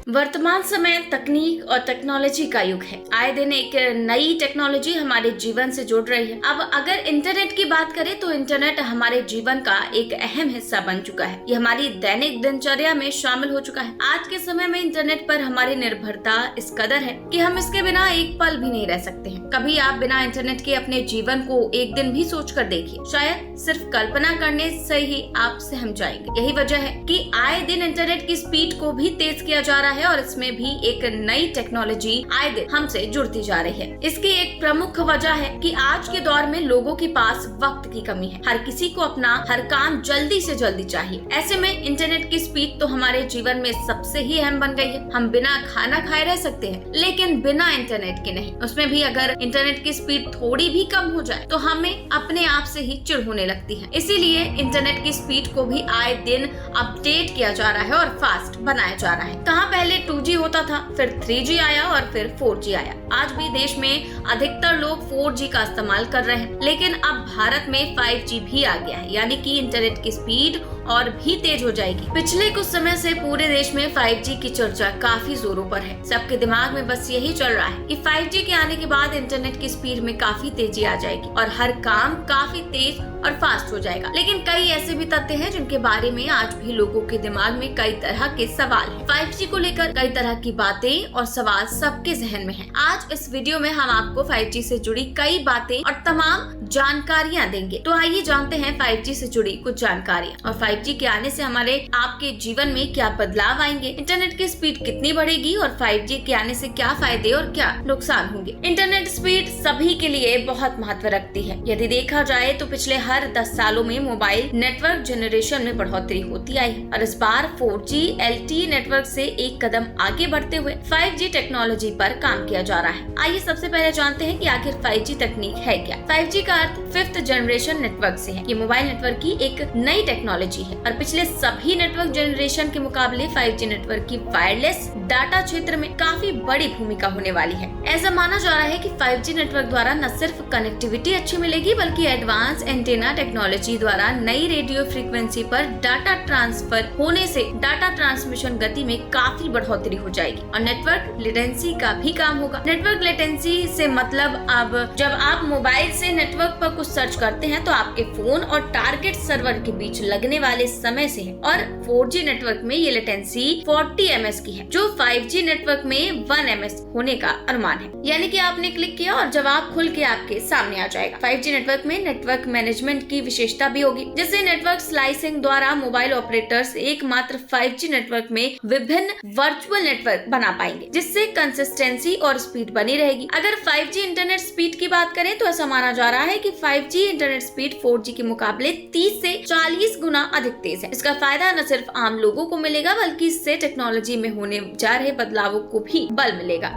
वर्तमान समय तकनीक और टेक्नोलॉजी का युग है। आए दिन एक नई टेक्नोलॉजी हमारे जीवन से जुड़ रही है। अब अगर इंटरनेट की बात करें तो इंटरनेट हमारे जीवन का एक अहम हिस्सा बन चुका है। ये हमारी दैनिक दिनचर्या में शामिल हो चुका है। आज के समय में इंटरनेट पर हमारी निर्भरता इस कदर है कि हम इसके बिना एक पल भी नहीं रह सकते हैं। कभी आप बिना इंटरनेट के अपने जीवन को एक दिन भी सोच कर देखिए, शायद सिर्फ कल्पना करने से ही आप सहम जाएंगे। यही वजह है कि आए दिन इंटरनेट की स्पीड को भी तेज किया जा रहा है और इसमें भी एक नई टेक्नोलॉजी आए दिन हमसे जुड़ती जा रही है। इसकी एक प्रमुख वजह है कि आज के दौर में लोगों के पास वक्त की कमी है। हर किसी को अपना हर काम जल्दी से जल्दी चाहिए। ऐसे में इंटरनेट की स्पीड तो हमारे जीवन में सबसे ही अहम बन गई है। हम बिना खाना खाए रह सकते हैं, लेकिन बिना इंटरनेट के नहीं। उसमें भी अगर इंटरनेट की स्पीड थोड़ी भी कम हो जाए तो हमें अपने आप से ही चिढ़ होने लगती है। इसीलिए इंटरनेट की स्पीड को भी आए दिन अपडेट किया जा रहा है और फास्ट बनाया जा रहा है। कहाँ पहले 2G होता था, फिर 3G आया और फिर 4G आया। आज भी देश में अधिकतर लोग 4G का इस्तेमाल कर रहे हैं, लेकिन अब भारत में 5G भी आ गया है, यानी कि इंटरनेट की स्पीड और भी तेज हो जाएगी। पिछले कुछ समय से पूरे देश में 5G की चर्चा काफी जोरों पर है। सबके दिमाग में बस यही चल रहा है कि 5G के आने के बाद इंटरनेट की स्पीड में काफी तेजी आ जाएगी और हर काम काफी तेज और फास्ट हो जाएगा। लेकिन कई ऐसे भी तथ्य हैं जिनके बारे में आज भी लोगों के दिमाग में कई तरह के सवाल हैं। 5G को लेकर कई तरह की बातें और सवाल सबके जहन में हैं। आज इस वीडियो में हम आपको 5G से जुड़ी कई बातें और तमाम जानकारियां देंगे। तो आइए जानते हैं 5G से जुड़ी कुछ जानकारियां और 5G के आने से हमारे आपके जीवन में क्या बदलाव आएंगे, इंटरनेट की स्पीड कितनी बढ़ेगी और 5G के आने से क्या फायदे और क्या नुकसान होंगे। इंटरनेट स्पीड सभी के लिए बहुत महत्व रखती है। यदि देखा जाए तो पिछले हर 10 सालों में मोबाइल नेटवर्क जनरेशन में बढ़ोतरी होती आई है और इस बार 4G LTE नेटवर्क से एक कदम आगे बढ़ते हुए 5G टेक्नोलॉजी पर काम किया जा रहा है। आइए सबसे पहले जानते हैं कि आखिर 5G तकनीक है क्या। 5G का अर्थ 5th जनरेशन नेटवर्क से है। ये मोबाइल नेटवर्क की एक नई टेक्नोलॉजी है और पिछले सभी नेटवर्क जनरेशन के मुकाबले 5G नेटवर्क की वायरलेस डाटा क्षेत्र में काफी बड़ी भूमिका होने वाली है। ऐसा माना जा रहा है कि 5G नेटवर्क द्वारा न सिर्फ कनेक्टिविटी अच्छी मिलेगी बल्कि एडवांस एंटेना टेक्नोलॉजी द्वारा नई रेडियो फ्रीक्वेंसी पर डाटा ट्रांसफर होने से डाटा ट्रांसमिशन गति में काफी बढ़ोतरी हो जाएगी और नेटवर्क लेटेंसी का भी काम होगा। नेटवर्क लेटेंसी से मतलब अब जब आप मोबाइल से नेटवर्क पर कुछ सर्च करते हैं तो आपके फोन और टारगेट सर्वर के बीच लगने वाले समय से है और 4G नेटवर्क में ये लेटेंसी 40 ms की है, जो 5G नेटवर्क में 1 ms होने का अनुमान है। यानी कि आपने क्लिक किया और जवाब खुल के आपके सामने आ जाएगा। 5G नेटवर्क में नेटवर्क मैनेजमेंट की विशेषता भी होगी, जिससे नेटवर्क स्लाइसिंग द्वारा मोबाइल ऑपरेटर्स एकमात्र 5G नेटवर्क में विभिन्न वर्चुअल नेटवर्क बना पाएंगे, जिससे कंसिस्टेंसी और स्पीड बनी रहेगी। अगर 5G इंटरनेट स्पीड की बात करें तो ऐसा माना जा रहा है कि 5G इंटरनेट स्पीड 4G के मुकाबले 30 से 40 गुना अधिक तेज है। इसका फायदा न सिर्फ आम लोगों को मिलेगा बल्कि इससे टेक्नोलॉजी में होने जा रहे बदलावों को भी बल मिलेगा।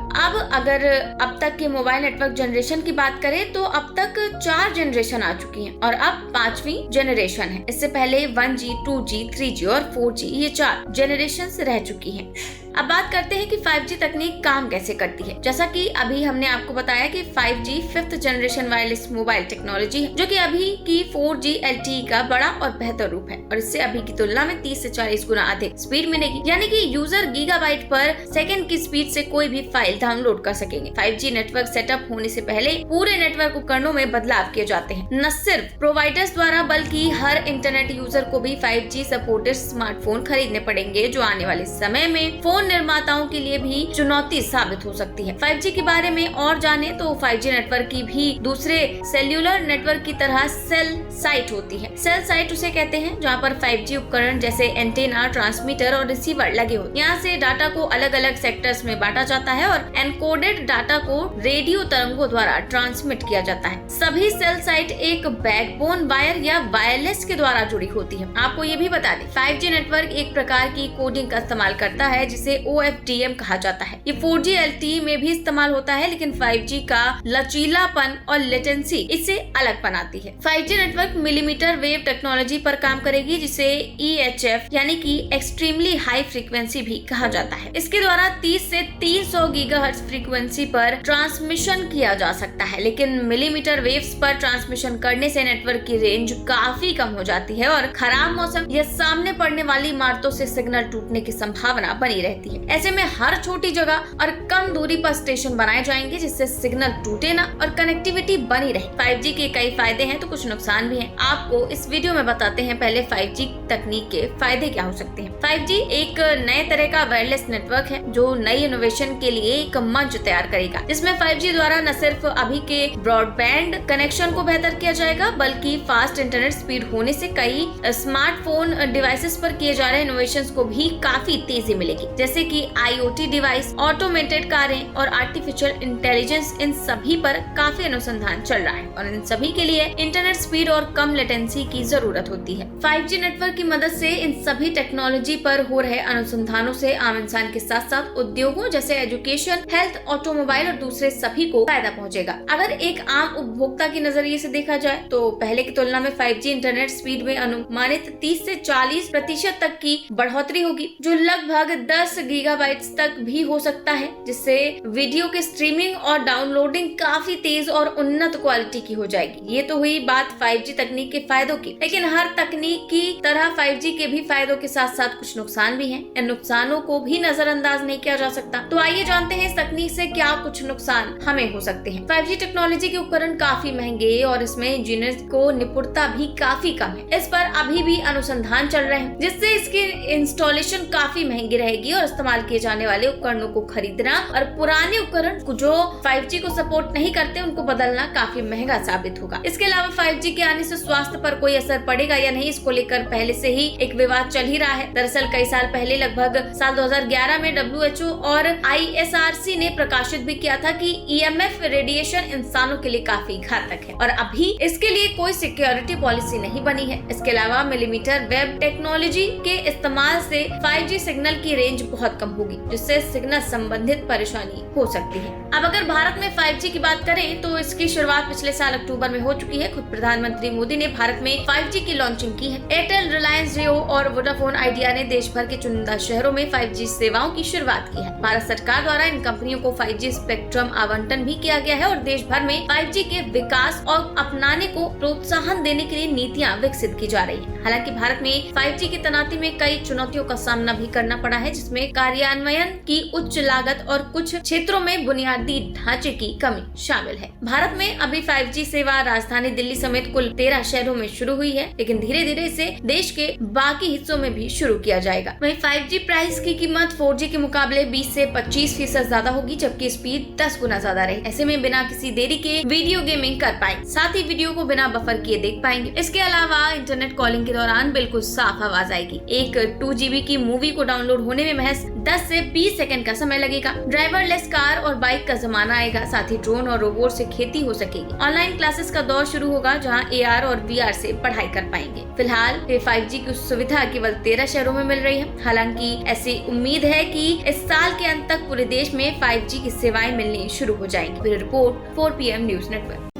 अगर अब तक के मोबाइल नेटवर्क जनरेशन की बात करें तो अब तक 4 जनरेशन आ चुकी हैं और अब 5वीं जनरेशन है। इससे पहले 1G, 2G, 3G और 4G ये 4 जनरेशन रह चुकी हैं। अब बात करते हैं कि 5G तकनीक काम कैसे करती है। जैसा कि अभी हमने आपको बताया कि 5G 5th generation wireless mobile technology है, जो कि अभी की 4G LTE का बड़ा और बेहतर रूप है और इससे अभी की तुलना में 30 से 40 गुना अधिक स्पीड मिलेगी। यानी कि यूजर गीगाबाइट पर सेकंड की स्पीड से कोई भी फाइल डाउनलोड कर सकेंगे। 5G नेटवर्क सेटअप होने से पहले पूरे नेटवर्क उपकरणों में बदलाव किए जाते हैं, न सिर्फ प्रोवाइडर्स द्वारा बल्कि हर इंटरनेट यूजर को भी 5G सपोर्टेड स्मार्टफोन खरीदने पड़ेंगे, जो आने वाले समय में फोन निर्माताओं के लिए भी चुनौती साबित हो सकती है। 5G के बारे में और जाने तो 5G नेटवर्क की भी दूसरे सेल्यूलर नेटवर्क की तरह सेल साइट होती है। सेल साइट उसे कहते हैं जहां पर 5G उपकरण जैसे एंटेना, ट्रांसमीटर और रिसीवर लगे हो। यहाँ से डाटा को अलग अलग सेक्टर्स में बांटा जाता है और एनकोडेड डाटा को रेडियो तरंगों द्वारा ट्रांसमिट किया जाता है। सभी सेल साइट एक बैकबोन वायर या वायरलेस के द्वारा जुड़ी होती है। आपको ये भी बता दें, 5G नेटवर्क एक प्रकार की कोडिंग का इस्तेमाल करता है जिसे OFDM कहा जाता है। ये 4G LTE में भी इस्तेमाल होता है, लेकिन 5G का लचीलापन और लेटेंसी इसे अलग बनाती है। 5G network millimetre wave technology पर काम करेगी, जिसे EHF यानी कि एक्सट्रीमली हाई फ्रीक्वेंसी भी कहा जाता है। इसके द्वारा 30 से 300 गीगाहर्ट्ज फ्रीक्वेंसी पर ट्रांसमिशन किया जा सकता है, लेकिन मिलीमीटर वेव्स पर ट्रांसमिशन करने से नेटवर्क नेटवर्क की रेंज काफी कम हो जाती है और खराब मौसम या सामने पड़ने वाली इमारतों से सिग्नल टूटने की संभावना बनी रहती है। ऐसे में हर छोटी जगह और कम दूरी पर स्टेशन बनाए जाएंगे जिससे सिग्नल टूटे ना और कनेक्टिविटी बनी रहे। 5G के कई फायदे हैं तो कुछ नुकसान भी हैं। आपको इस वीडियो में बताते हैं पहले 5G तकनीक के फायदे क्या हो सकते हैं। 5G एक नए तरह का वायरलेस नेटवर्क है जो नई इनोवेशन के लिए एक मंच तैयार करेगा, जिसमें 5G द्वारा न सिर्फ अभी के ब्रॉडबैंड कनेक्शन को बेहतर किया जाएगा बल्कि फास्ट इंटरनेट स्पीड होने से कई स्मार्टफोन डिवाइसेस पर किए जा रहे इनोवेशंस को भी काफी तेजी मिलेगी, जैसे कि IoT डिवाइस, ऑटोमेटेड कारें और आर्टिफिशियल इंटेलिजेंस। इन सभी पर काफी अनुसंधान चल रहा है और इन सभी के लिए इंटरनेट स्पीड और कम लेटेंसी की जरूरत होती है। 5G नेटवर्क की मदद से इन सभी टेक्नोलॉजी पर हो रहे अनुसंधानों से आम इंसान के साथ साथ उद्योगों जैसे एजुकेशन, हेल्थ, ऑटोमोबाइल और दूसरे सभी को फायदा पहुंचेगा। अगर एक आम उपभोक्ता के नजरिए से देखा जाए तो पहले की तुलना में 5G इंटरनेट स्पीड में अनुमानित 30 से 40% तक की बढ़ोतरी होगी, जो लगभग 10 गीगाबाइट्स तक भी हो सकता है, जिससे वीडियो के स्ट्रीमिंग और डाउनलोडिंग काफी तेज और उन्नत क्वालिटी की हो जाएगी। ये तो हुई बात 5G तकनीक के फायदों की, लेकिन हर तकनीक की तरह 5G के भी फायदों के साथ साथ कुछ नुकसान भी हैं। इन नुकसानों को भी नजरअंदाज नहीं किया जा सकता। तो आइए जानते हैं इस तकनीक से क्या कुछ नुकसान हमें हो सकते हैं। 5G टेक्नोलॉजी के उपकरण काफी महंगे और इसमें इंजीनियर्स को निपुणता भी काफी कम है। इस पर अभी भी अनुसंधान चल रहे हैं, जिससे इसकी इंस्टॉलेशन काफी महंगी रहेगी और इस्तेमाल किए जाने वाले उपकरणों को खरीदना और पुराने उपकरण जो 5G को सपोर्ट नहीं करते उनको बदलना काफी महंगा साबित होगा। इसके अलावा 5G के आने से स्वास्थ्य पर कोई असर पड़ेगा या नहीं, इसको लेकर पहले से ही एक विवाद चल ही रहा है। दरअसल कई साल पहले लगभग साल 2011 में WHO और ISRC ने प्रकाशित भी किया था कि EMF रेडिएशन इंसानों के लिए काफी घातक है और अभी इसके लिए कोई सिक्योरिटी पॉलिसी नहीं बनी है। इसके अलावा मिलीमीटर वेव टेक्नोलॉजी के इस्तेमाल से 5G सिग्नल की रेंज बहुत कम होगी, जिससे सिग्नल संबंधित परेशानी हो सकती है। अब अगर भारत में 5G की बात करें तो इसकी शुरुआत पिछले साल अक्टूबर में हो चुकी है। खुद प्रधानमंत्री मोदी ने भारत में 5G की लॉन्चिंग की है। एयरटेल, रिलायंस जियो और वोडाफोन आइडिया ने देश भर के चुनिंदा शहरों में 5G सेवाओं की शुरुआत की है। भारत सरकार द्वारा इन कंपनियों को 5G स्पेक्ट्रम आवंटन भी किया गया है और देश भर में 5G के विकास और अपनाने को प्रोत्साहन देने के लिए नीतियां विकसित की जा रही है। हालांकि भारत में 5G की तैनाती में कई चुनौतियों का सामना भी करना पड़ा है, जिसमें कार्यान्वयन की उच्च लागत और कुछ क्षेत्रों में बुनियादी ढांचे की कमी शामिल है। भारत में अभी 5G सेवा राजधानी दिल्ली समेत कुल 13 शहरों में शुरू हुई है, लेकिन धीरे धीरे इसे देश के बाकी हिस्सों में भी शुरू किया जाएगा। वहीं 5G प्राइस की कीमत 4G के मुकाबले 20 से 25% ज्यादा होगी, जबकि स्पीड 10 गुना ज्यादा रहेगी। ऐसे में बिना किसी देरी के वीडियो गेमिंग कर पाएंगे, साथ ही वीडियो को बिना बफर किए देख पाएंगे। इसके अलावा इंटरनेट कॉलिंग के दौरान बिल्कुल साफ आवाज आएगी। एक 2GB की मूवी को डाउनलोड होने में महज 10 से 20 सेकंड का समय लगेगा। ड्राइवरलेस कार और बाइक का जमाना आएगा, साथ ही ड्रोन और रोबोट से खेती हो सकेगी। ऑनलाइन क्लासेस का दौर शुरू होगा, जहां AR और VR से पढ़ाई कर पाएंगे। फिलहाल 5G की सुविधा केवल 13 शहरों में मिल रही है। हालांकि ऐसी उम्मीद है कि इस साल के अंत तक पूरे देश में 5G की सेवाएं मिलनी शुरू हो जाएंगी। Report 4PM news network.